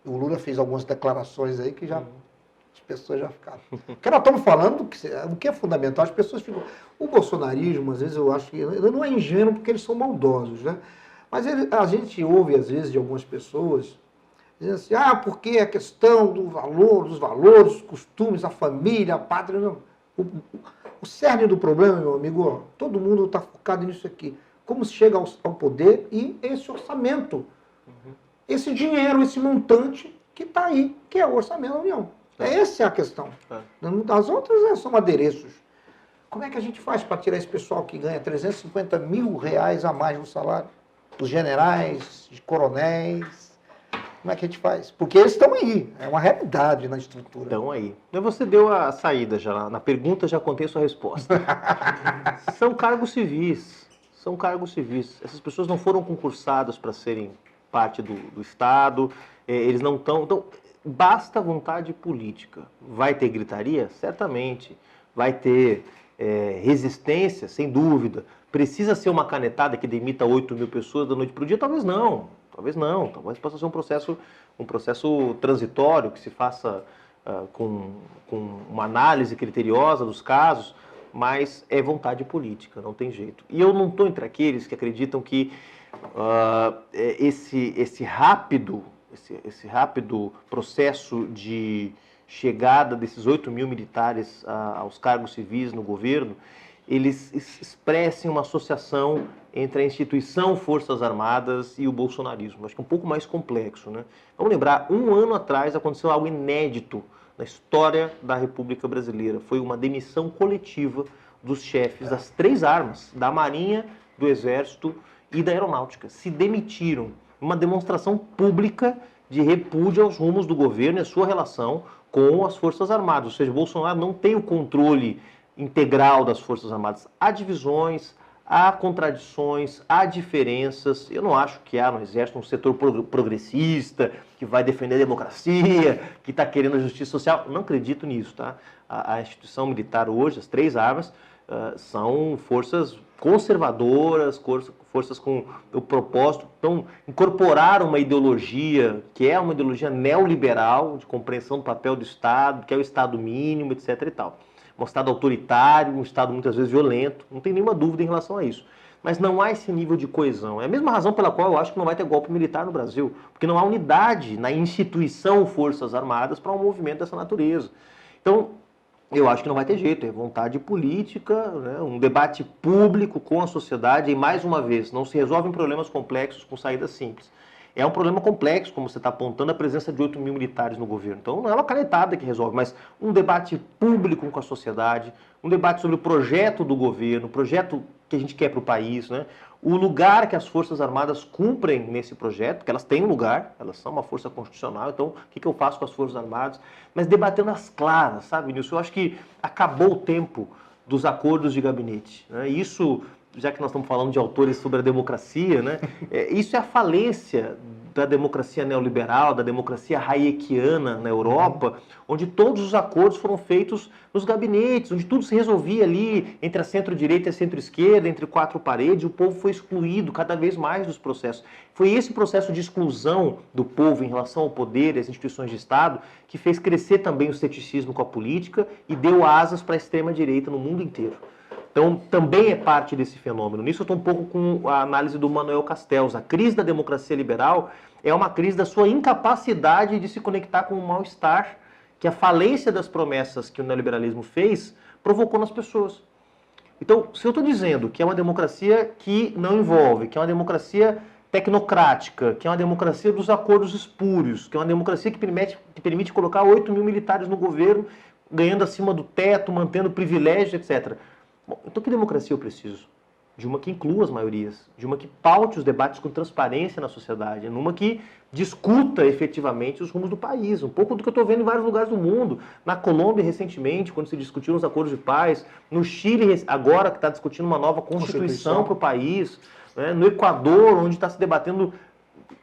Speaker 1: O Lula fez algumas declarações aí que já as pessoas já ficaram. Porque nós estamos falando o que é fundamental, as pessoas ficam... O bolsonarismo, às vezes eu acho que ele não é ingênuo porque eles são maldosos, né? Mas a gente ouve, às vezes, de algumas pessoas dizendo assim, porque a questão do valor, dos valores, dos costumes, a família, a pátria... Não. O cerne do problema, meu amigo, ó, todo mundo está focado nisso aqui. Como se chega ao poder e esse orçamento, esse dinheiro, esse montante que está aí, que é o orçamento da União. Essa é a questão. As outras são adereços. Como é que a gente faz para tirar esse pessoal que ganha 350 mil reais a mais no salário? Os generais, os coronéis... Como é que a gente faz? Porque eles estão aí, é uma realidade na estrutura.
Speaker 2: Estão aí. Mas você deu a saída já, na pergunta já contei sua resposta. São cargos civis, são cargos civis. Essas pessoas não foram concursadas para serem parte do Estado, eles não estão... Então, basta vontade política. Vai ter gritaria? Certamente. Vai ter resistência? Sem dúvida. Precisa ser uma canetada que demita 8 mil pessoas da noite para o dia? Talvez não. Talvez não, talvez possa ser um processo transitório que se faça com uma análise criteriosa dos casos, mas é vontade política, não tem jeito. E eu não estou entre aqueles que acreditam que esse rápido processo de chegada desses 8 mil militares aos cargos civis no governo, eles expressem uma associação entre a instituição Forças Armadas e o bolsonarismo. Acho que é um pouco mais complexo, né? Vamos lembrar, um ano atrás aconteceu algo inédito na história da República Brasileira. Foi uma demissão coletiva dos chefes das 3 armas, da Marinha, do Exército e da Aeronáutica. Se demitiram. Uma demonstração pública de repúdio aos rumos do governo e a sua relação com as Forças Armadas. Ou seja, Bolsonaro não tem o controle integral das Forças Armadas. Há divisões, há contradições, há diferenças. Eu não acho que há no Exército um setor progressista, que vai defender a democracia, que está querendo a justiça social. Não acredito nisso, tá? A instituição militar hoje, as 3 armas, são forças conservadoras, forças com o propósito, então, incorporar uma ideologia, que é uma ideologia neoliberal, de compreensão do papel do Estado, que é o Estado mínimo, etc. e tal. Um Estado autoritário, um Estado muitas vezes violento, não tem nenhuma dúvida em relação a isso. Mas não há esse nível de coesão. É a mesma razão pela qual eu acho que não vai ter golpe militar no Brasil, porque não há unidade na instituição Forças Armadas para um movimento dessa natureza. Então, eu acho que não vai ter jeito, é vontade política, né, um debate público com a sociedade, e mais uma vez, não se resolvem problemas complexos com saídas simples. É um problema complexo, como você está apontando, a presença de 8 mil militares no governo. Então não é uma canetada que resolve, mas um debate público com a sociedade, um debate sobre o projeto do governo, o projeto que a gente quer para o país, né? O lugar que as Forças Armadas cumprem nesse projeto, porque elas têm um lugar, elas são uma força constitucional, então o que eu faço com as Forças Armadas? Mas debatendo as claras, sabe, Nilson? Eu acho que acabou o tempo dos acordos de gabinete, né? Isso, já que nós estamos falando de autores sobre a democracia, né? Isso é a falência da democracia neoliberal, da democracia hayekiana na Europa, onde todos os acordos foram feitos nos gabinetes, onde tudo se resolvia ali entre a centro-direita e a centro-esquerda, entre 4 paredes, o povo foi excluído cada vez mais dos processos. Foi esse processo de exclusão do povo em relação ao poder e às instituições de Estado que fez crescer também o ceticismo com a política e deu asas para a extrema-direita no mundo inteiro. Então, também é parte desse fenômeno. Nisso eu estou um pouco com a análise do Manuel Castells. A crise da democracia liberal é uma crise da sua incapacidade de se conectar com o mal-estar que a falência das promessas que o neoliberalismo fez provocou nas pessoas. Então, se eu estou dizendo que é uma democracia que não envolve, que é uma democracia tecnocrática, que é uma democracia dos acordos espúrios, que é uma democracia que permite colocar 8 mil militares no governo, ganhando acima do teto, mantendo privilégios, etc. Bom, então que democracia eu preciso? De uma que inclua as maiorias, de uma que paute os debates com transparência na sociedade, numa que discuta efetivamente os rumos do país, um pouco do que eu estou vendo em vários lugares do mundo. Na Colômbia, recentemente, quando se discutiram os acordos de paz, no Chile, agora que está discutindo uma nova Constituição para o país, né? No Equador, onde está se debatendo,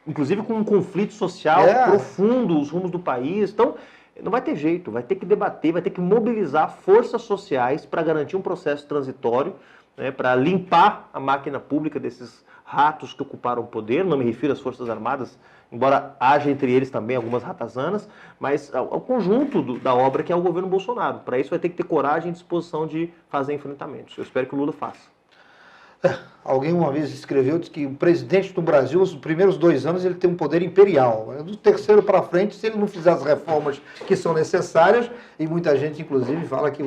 Speaker 2: inclusive com um conflito social profundo, os rumos do país. Então, não vai ter jeito, vai ter que debater, vai ter que mobilizar forças sociais para garantir um processo transitório, né, para limpar a máquina pública desses ratos que ocuparam o poder. Não me refiro às Forças Armadas, embora haja entre eles também algumas ratazanas, mas ao conjunto da obra que é o governo Bolsonaro. Para isso vai ter que ter coragem e disposição de fazer enfrentamentos. Eu espero que o Lula faça.
Speaker 1: Alguém uma vez escreveu que o presidente do Brasil, os primeiros 2 anos, ele tem um poder imperial. Do terceiro para frente, se ele não fizer as reformas que são necessárias, e muita gente, inclusive, fala que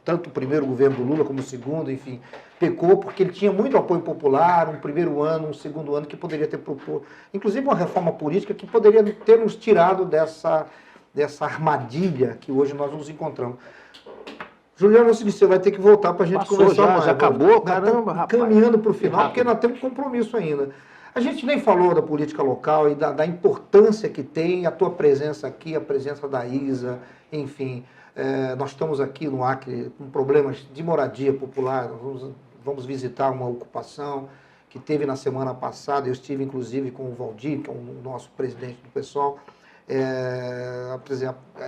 Speaker 1: tanto o primeiro governo do Lula como o segundo, enfim, pecou porque ele tinha muito apoio popular, um primeiro ano, um segundo ano que poderia ter proposto, inclusive uma reforma política que poderia ter nos tirado dessa armadilha que hoje nós nos encontramos. Juliano, você vai ter que voltar para a gente conversar mais.
Speaker 2: Já acabou? Caramba, rapaz.
Speaker 1: Caminhando para o final, porque nós temos compromisso ainda. A gente nem falou da política local e da importância que tem a tua presença aqui, a presença da Isa, enfim. Nós estamos aqui no Acre com problemas de moradia popular, vamos visitar uma ocupação que teve na semana passada, eu estive inclusive com o Valdir, que é o nosso presidente do PSOL,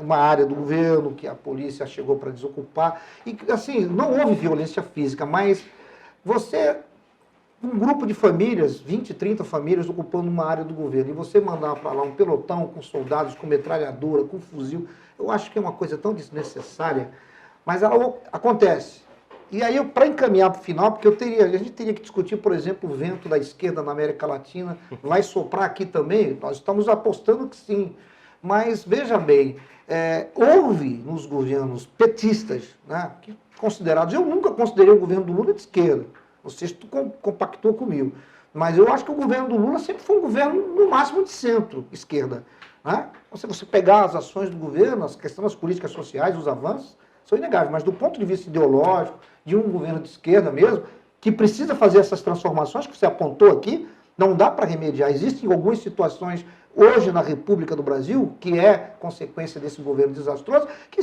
Speaker 1: uma área do governo que a polícia chegou para desocupar, e assim, não houve violência física, mas um grupo de famílias, 20, 30 famílias ocupando uma área do governo, e você mandar para lá um pelotão com soldados, com metralhadora, com fuzil, eu acho que é uma coisa tão desnecessária, mas ela acontece. E aí, para encaminhar para o final, porque a gente teria que discutir, por exemplo, o vento da esquerda na América Latina, vai soprar aqui também? Nós estamos apostando que sim. Mas, veja bem, houve nos governos petistas, né, considerados, eu nunca considerei o governo do Lula de esquerda, não sei se tu compactou comigo, mas eu acho que o governo do Lula sempre foi um governo, no máximo, de centro-esquerda. Né? Se você pegar as ações do governo, as questões das políticas sociais, os avanços, são inegáveis, mas do ponto de vista ideológico, de um governo de esquerda mesmo, que precisa fazer essas transformações que você apontou aqui, não dá para remediar. Existem algumas situações hoje na República do Brasil, que é consequência desse governo desastroso, que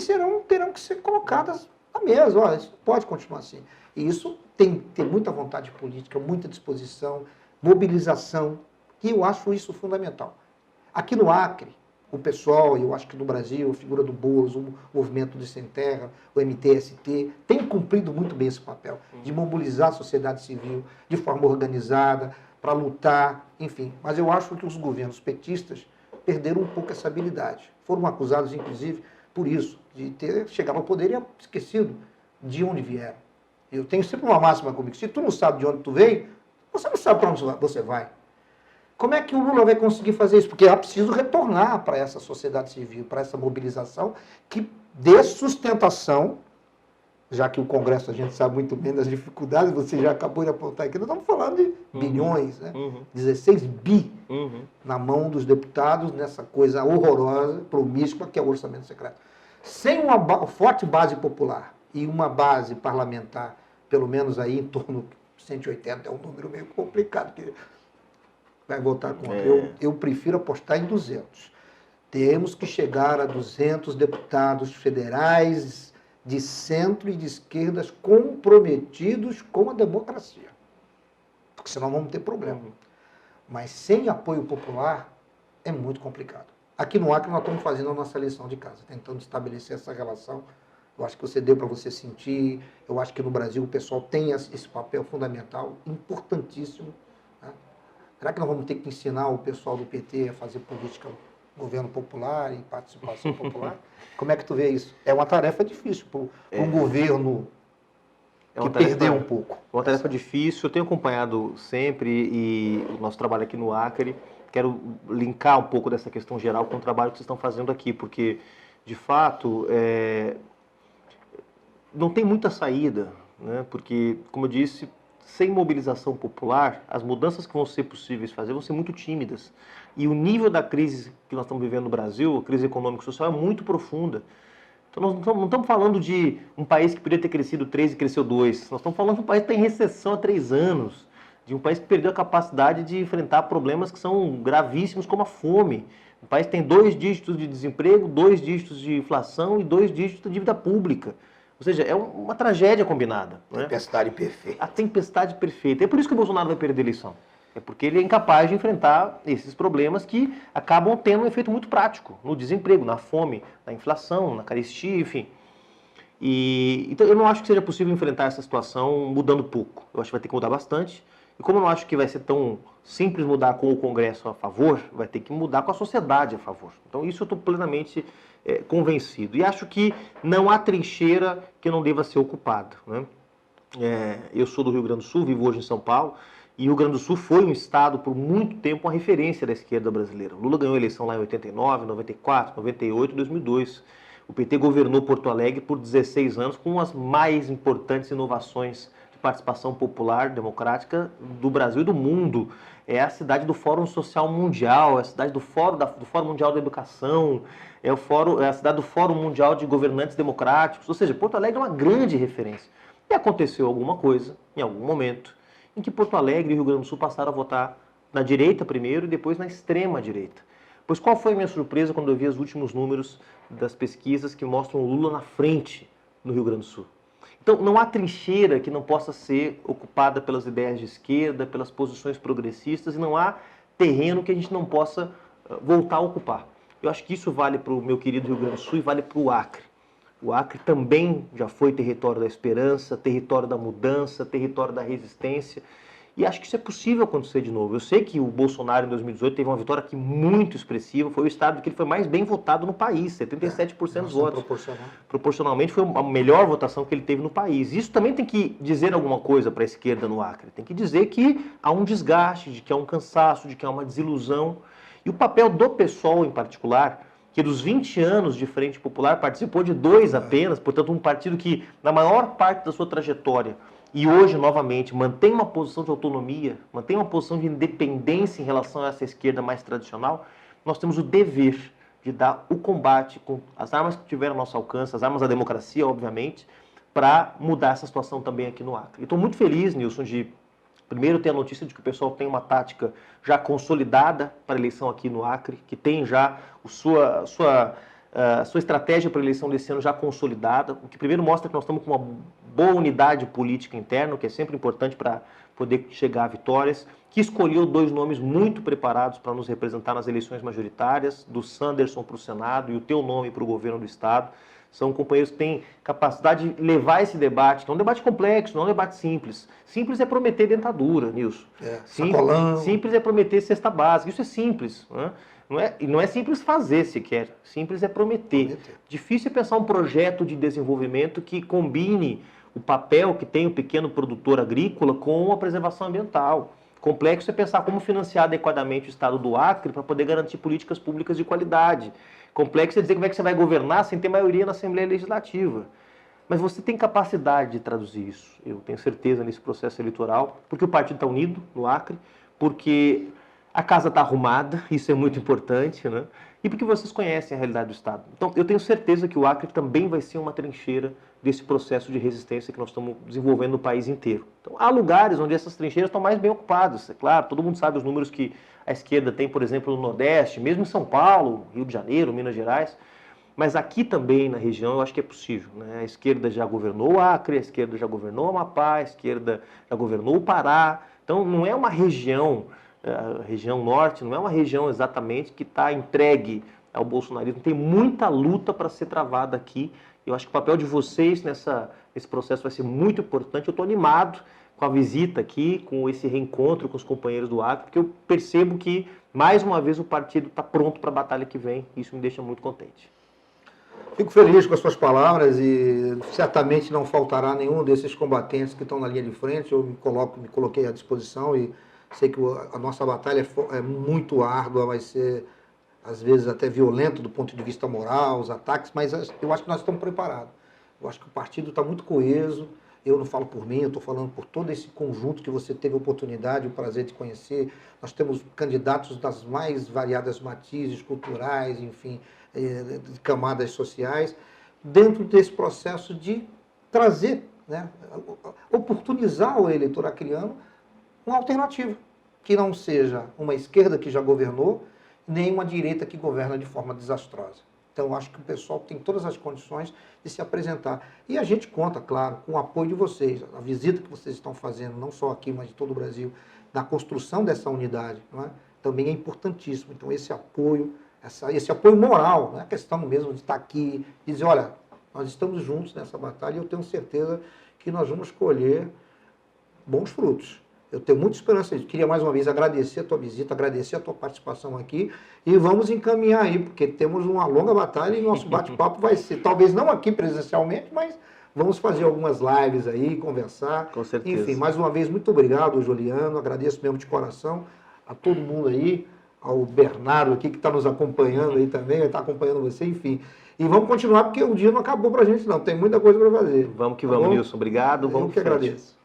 Speaker 1: terão que ser colocadas à mesa. Olha, isso não pode continuar assim. E isso tem muita vontade política, muita disposição, mobilização, e eu acho isso fundamental. Aqui no Acre, o pessoal, eu acho que no Brasil, a figura do Boulos, o Movimento de Sem Terra, o MTST, tem cumprido muito bem esse papel de mobilizar a sociedade civil de forma organizada, para lutar, enfim. Mas eu acho que os governos petistas perderam um pouco essa habilidade. Foram acusados, inclusive, por isso, de ter chegado ao poder e esquecido de onde vieram. Eu tenho sempre uma máxima comigo: se tu não sabe de onde tu veio, você não sabe para onde você vai. Como é que o Lula vai conseguir fazer isso? Porque é preciso retornar para essa sociedade civil, para essa mobilização que dê sustentação, já que o Congresso a gente sabe muito bem das dificuldades, você já acabou de apontar aqui, nós estamos falando de bilhões, né? 16 bi na mão dos deputados nessa coisa horrorosa, promíscua, que é o orçamento secreto. Sem uma forte base popular e uma base parlamentar, pelo menos aí em torno de 180, é um número meio complicado, que vai votar contra. Eu prefiro apostar em 200. Temos que chegar a 200 deputados federais de centro e de esquerdas comprometidos com a democracia. Porque senão vamos ter problema. Mas sem apoio popular é muito complicado. Aqui no Acre nós estamos fazendo a nossa lição de casa, tentando estabelecer essa relação. Eu acho que você deu para você sentir. Eu acho que no Brasil o pessoal tem esse papel fundamental, importantíssimo. Né? Será que nós vamos ter que ensinar o pessoal do PT a fazer política, governo popular e participação popular? Como é que tu vê isso? É uma tarefa difícil para um governo que perdeu um pouco.
Speaker 2: É uma tarefa difícil. Eu tenho acompanhado sempre e o nosso trabalho aqui no Acre. Quero linkar um pouco dessa questão geral com o trabalho que vocês estão fazendo aqui, porque, de fato, não tem muita saída né? Porque, como eu disse, sem mobilização popular, as mudanças que vão ser possíveis fazer vão ser muito tímidas. E o nível da crise que nós estamos vivendo no Brasil, a crise econômica e social, é muito profunda. Então nós não estamos falando de um país que poderia ter crescido 3 e cresceu 2. Nós estamos falando de um país que está em recessão há 3 anos. De um país que perdeu a capacidade de enfrentar problemas que são gravíssimos como a fome. Um país que tem 2 dígitos de desemprego, 2 dígitos de inflação e 2 dígitos de dívida pública. Ou seja, é uma tragédia combinada.
Speaker 1: Tempestade perfeita.
Speaker 2: A tempestade perfeita. É por isso que o Bolsonaro vai perder a eleição. É porque ele é incapaz de enfrentar esses problemas que acabam tendo um efeito muito prático no desemprego, na fome, na inflação, na carestia, enfim. Então eu não acho que seja possível enfrentar essa situação mudando pouco. Eu acho que vai ter que mudar bastante. E como eu não acho que vai ser tão simples mudar com o Congresso a favor, vai ter que mudar com a sociedade a favor. Então isso eu estou plenamente convencido. E acho que não há trincheira que não deva ser ocupada, né? Eu sou do Rio Grande do Sul, vivo hoje em São Paulo, e o Rio Grande do Sul foi um estado, por muito tempo, uma referência da esquerda brasileira. O Lula ganhou a eleição lá em 89, 94, 98 e 2002. O PT governou Porto Alegre por 16 anos com as mais importantes inovações de participação popular, democrática do Brasil e do mundo. É a cidade do Fórum Social Mundial, é a cidade do Fórum Mundial da Educação, é a cidade do Fórum Mundial de Governantes Democráticos. Ou seja, Porto Alegre é uma grande referência. E aconteceu alguma coisa, em algum momento, em que Porto Alegre e Rio Grande do Sul passaram a votar na direita primeiro e depois na extrema direita. Pois qual foi a minha surpresa quando eu vi os últimos números das pesquisas que mostram o Lula na frente no Rio Grande do Sul? Então não há trincheira que não possa ser ocupada pelas ideias de esquerda, pelas posições progressistas, e não há terreno que a gente não possa voltar a ocupar. Eu acho que isso vale para o meu querido Rio Grande do Sul e vale para o Acre. O Acre também já foi território da esperança, território da mudança, território da resistência. E acho que isso é possível acontecer de novo. Eu sei que o Bolsonaro, em 2018, teve uma vitória aqui muito expressiva. Foi o estado que ele foi mais bem votado no país, 77% dos votos. Proporcionalmente, foi a melhor votação que ele teve no país. Isso também tem que dizer alguma coisa para a esquerda no Acre. Tem que dizer que há um desgaste, de que há um cansaço, de que há uma desilusão. E o papel do PSOL, em particular, que dos 20 anos de Frente Popular participou de 2 apenas, portanto um partido que, na maior parte da sua trajetória, e hoje, novamente, mantém uma posição de autonomia, mantém uma posição de independência em relação a essa esquerda mais tradicional, nós temos o dever de dar o combate com as armas que tiveram ao nosso alcance, as armas da democracia, obviamente, para mudar essa situação também aqui no Acre. Estou muito feliz, Nilson, de primeiro ter a notícia de que o pessoal tem uma tática já consolidada para a eleição aqui no Acre, que tem já a sua estratégia para a eleição desse ano já consolidada, o que primeiro mostra que nós estamos com uma boa unidade política interna, o que é sempre importante para poder chegar a vitórias, que escolheu 2 nomes muito preparados para nos representar nas eleições majoritárias, do Sanderson para o Senado e o teu nome para o governo do Estado. São companheiros que têm capacidade de levar esse debate, que é um debate complexo, não é um debate simples. Simples é prometer dentadura, Nilson. Simples é prometer cesta básica, isso é simples, né? Não é simples fazer sequer, simples é prometer. Difícil é pensar um projeto de desenvolvimento que combine o papel que tem o pequeno produtor agrícola com a preservação ambiental. Complexo é pensar como financiar adequadamente o Estado do Acre para poder garantir políticas públicas de qualidade. Complexo é dizer como é que você vai governar sem ter maioria na Assembleia Legislativa. Mas você tem capacidade de traduzir isso, eu tenho certeza, nesse processo eleitoral, porque o partido está unido no Acre, porque a casa está arrumada, isso é muito importante, né? E porque vocês conhecem a realidade do Estado. Então, eu tenho certeza que o Acre também vai ser uma trincheira desse processo de resistência que nós estamos desenvolvendo no país inteiro. Então, há lugares onde essas trincheiras estão mais bem ocupadas, é claro, todo mundo sabe os números que a esquerda tem, por exemplo, no Nordeste, mesmo em São Paulo, Rio de Janeiro, Minas Gerais, mas aqui também na região eu acho que é possível, né? A esquerda já governou o Acre, a esquerda já governou o Amapá, a esquerda já governou o Pará, então não é uma região, a região norte, não é uma região exatamente que está entregue ao bolsonarismo, tem muita luta para ser travada aqui. Eu acho que o papel de vocês nesse processo vai ser muito importante. Eu estou animado com a visita aqui, com esse reencontro com os companheiros do Acre, porque eu percebo que, mais uma vez, o partido está pronto para a batalha que vem. Isso me deixa muito contente.
Speaker 1: Fico feliz com as suas palavras e certamente não faltará nenhum desses combatentes que estão na linha de frente. Eu me coloquei à disposição e sei que a nossa batalha é muito árdua, vai ser, às vezes, até violento do ponto de vista moral, os ataques, mas eu acho que nós estamos preparados. Eu acho que o partido está muito coeso. eu não falo por mim, eu estou falando por todo esse conjunto que você teve a oportunidade, o prazer de conhecer. Nós temos candidatos das mais variadas matizes culturais, enfim, de camadas sociais, dentro desse processo de trazer, né, oportunizar o eleitor acreano uma alternativa, que não seja uma esquerda que já governou, nem uma direita que governa de forma desastrosa. Então, eu acho que o pessoal tem todas as condições de se apresentar. E a gente conta, claro, com o apoio de vocês. A visita que vocês estão fazendo, não só aqui, mas de todo o Brasil, na construção dessa unidade, não é? Também é importantíssimo. Então, esse apoio, esse apoio moral, não é questão mesmo de estar aqui, de dizer, olha, nós estamos juntos nessa batalha e eu tenho certeza que nós vamos colher bons frutos. Eu tenho muita esperança disso. Queria mais uma vez agradecer a tua visita, agradecer a tua participação aqui e vamos encaminhar aí, porque temos uma longa batalha e nosso bate-papo vai ser, talvez não aqui presencialmente, mas vamos fazer algumas lives aí, conversar.
Speaker 2: Com certeza.
Speaker 1: Enfim, mais uma vez, muito obrigado, Juliano, agradeço mesmo de coração a todo mundo aí, ao Bernardo aqui que está nos acompanhando aí também, vai estar acompanhando você, enfim. E vamos continuar porque o dia não acabou para a gente não, tem muita coisa para fazer.
Speaker 2: Vamos que vamos, Nilson. Obrigado.
Speaker 1: Eu que agradeço.